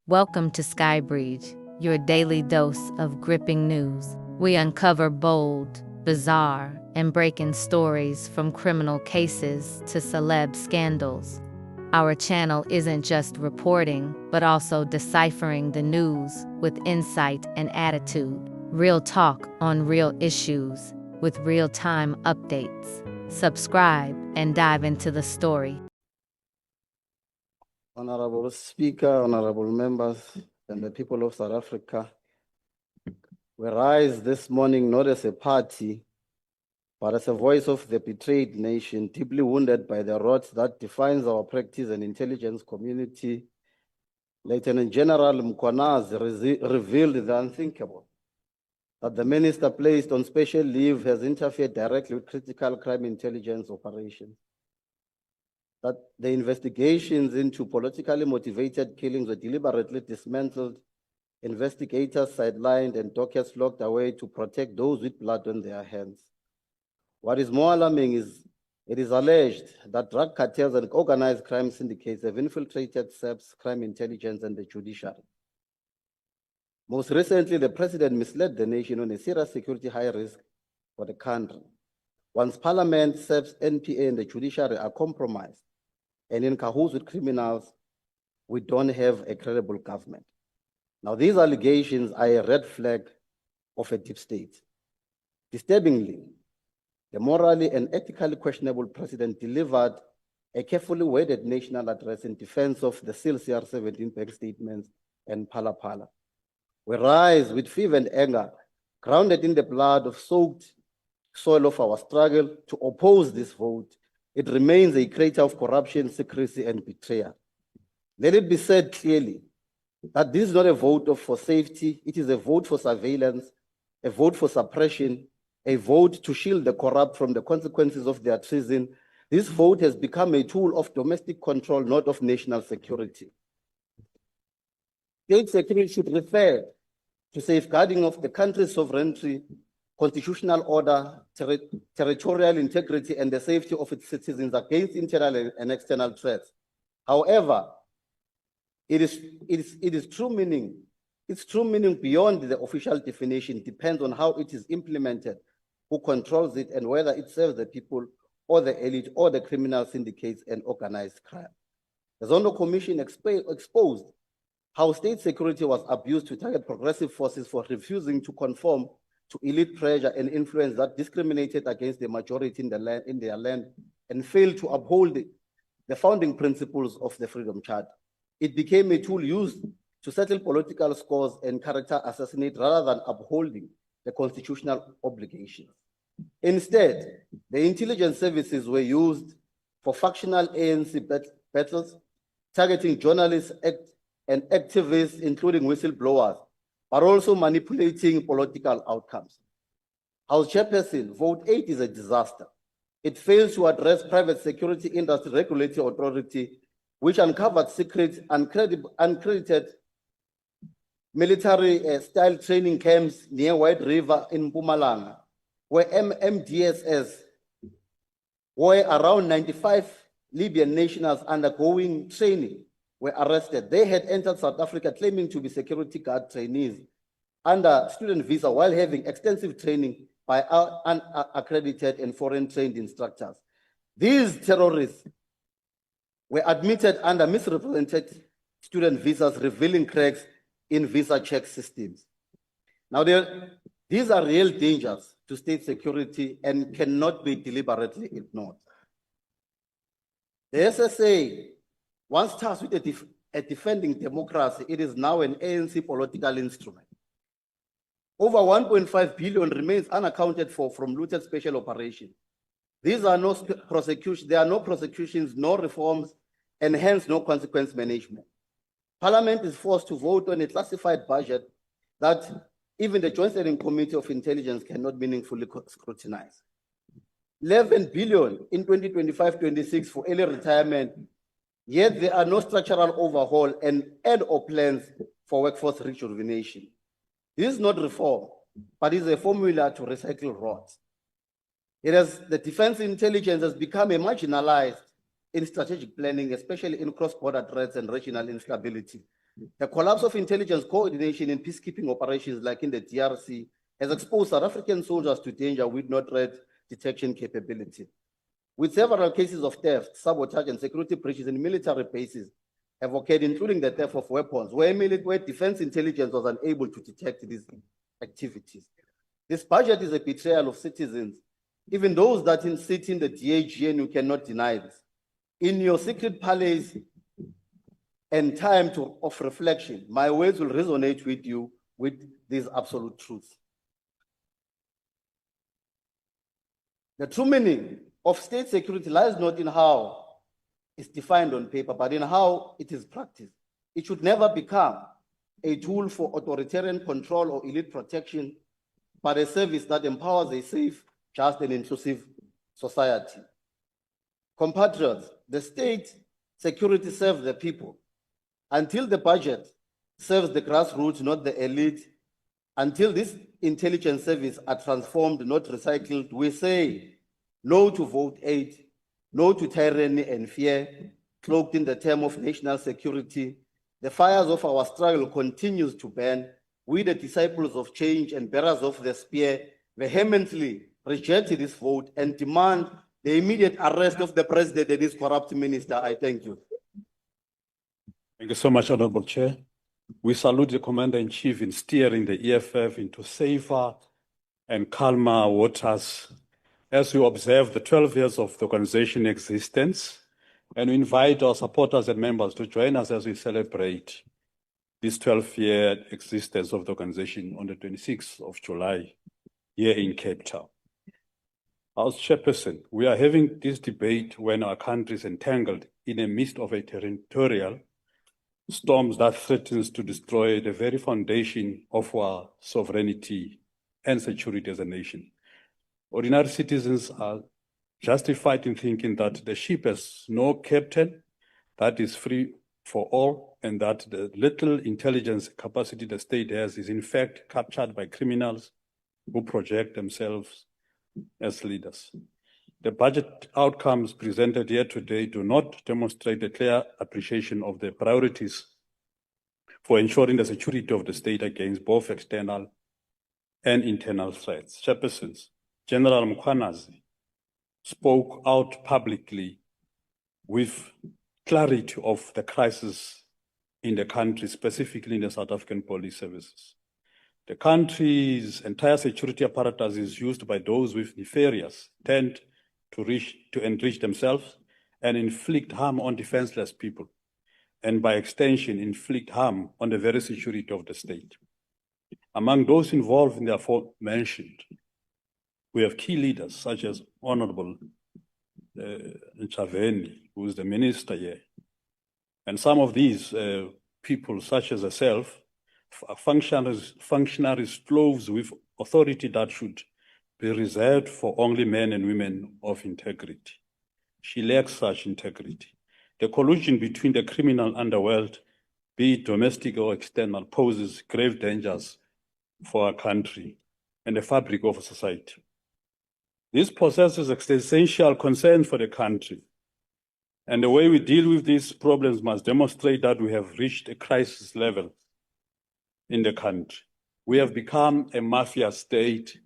Welcome to Skybridge, your daily dose of gripping news. We uncover bold, bizarre, and breaking stories from criminal cases to celeb scandals. Our channel isn't just reporting, but also deciphering the news with insight and attitude. Real talk on real issues with real time updates. Subscribe and dive into the story. Honorable Speaker, honorable members, and the people of South Africa, we rise this morning not as a party, but as a voice of the betrayed nation, deeply wounded by the rot that defines our practice and intelligence community. Lieutenant General Mchunu revealed the unthinkable, that the minister placed on special leave has interfered directly with critical crime intelligence operations, that the investigations into politically motivated killings were deliberately dismantled, investigators sidelined, and dockets locked away to protect those with blood on their hands. What is more alarming is it is alleged that drug cartels and organized crime syndicates have infiltrated SAP's crime intelligence and the judiciary. Most recently, the president misled the nation on a serious security high risk for the country. Once Parliament, SAP's NPA, and the judiciary are compromised and in cahoots with criminals, we don't have a credible government. Now, these allegations are a red flag of a deep state. Disturbingly, the morally and ethically questionable president delivered a carefully worded national address in defense of the CR 17 bank statements and Phala Phala. We rise with fever and anger, grounded in the blood of soaked soil of our struggle to oppose this vote. It remains a crater of corruption, secrecy, and betrayal. Let it be said clearly that this is not a vote for safety, it is a vote for surveillance, a vote for suppression, a vote to shield the corrupt from the consequences of their treason. This vote has become a tool of domestic control, not of national security. State security should refer to safeguarding of the country's sovereignty, constitutional order, territorial integrity, and the safety of its citizens against internal and external threats. However, its true meaning beyond the official definition depends on how it is implemented, who controls it, and whether it serves the people or the elite or the criminal syndicates and organized crime. The Zondo Commission exposed how state security was abused to target progressive forces for refusing to conform to elite pressure and influence that discriminated against the majority in their land and failed to uphold the founding principles of the Freedom Charter. It became a tool used to settle political scores and character assassinate rather than upholding the constitutional obligations. Instead, the intelligence services were used for factional ANC battles, targeting journalists and activists, including whistleblowers, but also manipulating political outcomes. House Chairperson, Vote 8 is a disaster. It fails to address private security industry regulatory authority, which uncovered secret, uncredited military-style training camps near White River in Mpumalanga, where MDSS, where around 95 Libyan nationals undergoing training were arrested. They had entered South Africa claiming to be security guard trainees under student visa while having extensive training by unaccredited and foreign-trained instructors. These terrorists were admitted under misrepresented student visas, revealing cracks in visa check systems. Now, these are real dangers to state security and cannot be deliberately ignored. The SSA, once tasked with defending democracy, it is now an ANC political instrument. Over 1.5 billion remains unaccounted for from looted special operations. These are no prosecutions, there are no prosecutions, no reforms, and hence no consequence management. Parliament is forced to vote on a classified budget that even the Joint Steering Committee of Intelligence cannot meaningfully scrutinize. 11 billion in 2025-26 for early retirement, yet there are no structural overhaul and or plans for workforce rejuvenation. This is not reform, but is a formula to recycle rot. The defense intelligence has become a marginalized in strategic planning, especially in cross-border threats and regional instability. The collapse of intelligence coordination in peacekeeping operations like in the DRC has exposed South African soldiers to danger with no threat detection capability. With several cases of theft, sabotage, and security breaches in military bases have occurred, including the theft of weapons, where defense intelligence was unable to detect these activities. This budget is a betrayal of citizens, even those that sit in the DAGN cannot deny this. In your secret palace and time of reflection, my words will resonate with you with these absolute truths. The true meaning of state security lies not in how it's defined on paper, but in how it is practiced. It should never become a tool for authoritarian control or elite protection, but a service that empowers a safe, just, and inclusive society. Compatriots, the state security serves the people. Until the budget serves the grassroots, not the elite, until this intelligence service are transformed, not recycled, we say no to vote aid, no to tyranny and fear, cloaked in the term of national security. The fires of our struggle continues to burn. We, the disciples of change and bearers of the spear, vehemently reject this vote and demand the immediate arrest of the president and his corrupt minister. I thank you. Thank you so much, Honorable Chair. We salute the Commander-in-Chief in steering the EFF into safer and calmer waters as we observe the 12 years of the organization existence, and we invite our supporters and members to join us as we celebrate this 12-year existence of the organization on the 26th of July here in Cape Town. As chairperson, we are having this debate when our country is entangled in the midst of a territorial storms that threatens to destroy the very foundation of our sovereignty and security as a nation. Ordinary citizens are justified in thinking that the ship has no captain, that is free for all, and that the little intelligence capacity the state has is in fact captured by criminals who project themselves as leaders. The budget outcomes presented here today do not demonstrate a clear appreciation of the priorities for ensuring the security of the state against both external and internal threats. Chairpersons, General Mchunu spoke out publicly with clarity of the crisis in the country, specifically in the South African police services. The country's entire security apparatus is used by those with nefarious intent to enrich themselves and inflict harm on defenseless people, and by extension, inflict harm on the very security of the state. Among those involved in the aforementioned, we have key leaders such as Honorable Nchaveni, who is the minister here. And some of these people, such as herself, are functionaries clothed with authority that should be reserved for only men and women of integrity. She lacks such integrity. The collusion between the criminal underworld, be it domestic or external, poses grave dangers for our country and the fabric of society. This possesses existential concern for the country. And the way we deal with these problems must demonstrate that we have reached a crisis level in the country. We have become a mafia state,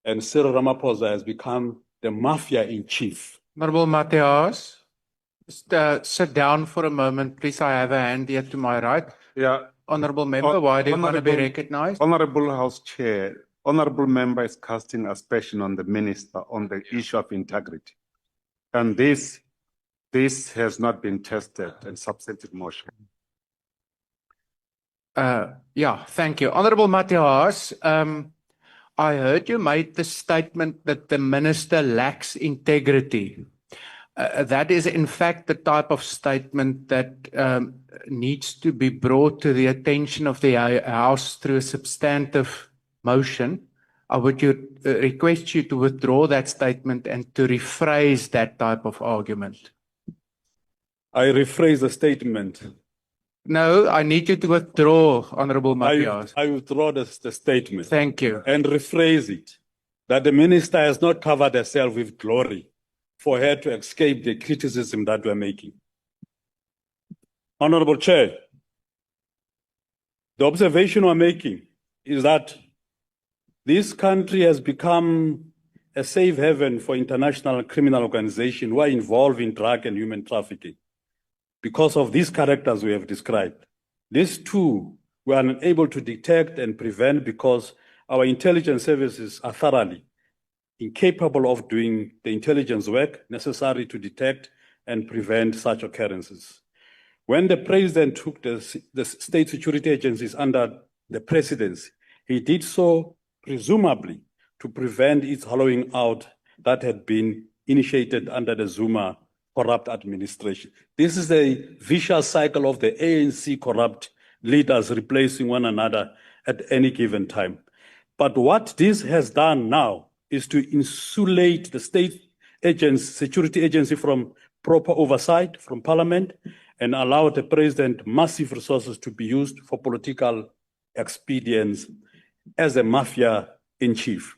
and Cyril Ramaphosa has become the mafia in chief. Honorable Mafias, just sit down for a moment, please. I have a hand here to my right. Yeah. Honorable member, why do you want to be recognized? Honorable House Chair, honorable member is casting aspersion on the minister on the issue of integrity. And this has not been tested in substantive motion. Yeah, thank you. Honorable Mafias, I heard you made the statement that the minister lacks integrity. That is, in fact, the type of statement that needs to be brought to the attention of the House through a substantive motion. I would request you to withdraw that statement and to rephrase that type of argument. I rephrase the statement. No, I need you to withdraw, Honorable Mafias. I withdraw the statement. Thank you. And rephrase it, that the minister has not covered herself with glory for her to escape the criticism that we're making. Honorable Chair, The observation we're making is that this country has become a safe haven for international criminal organizations who are involved in drug and human trafficking because of these characters we have described. These two we are unable to detect and prevent because our intelligence services are thoroughly incapable of doing the intelligence work necessary to detect and prevent such occurrences. When the president took the state security agencies under the presidency, he did so presumably to prevent its hollowing out that had been initiated under the Zuma corrupt administration. This is a vicious cycle of the ANC corrupt leaders replacing one another at any given time. But what this has done now is to insulate the state security agency from proper oversight from parliament and allow the president massive resources to be used for political expedience as a mafia in chief.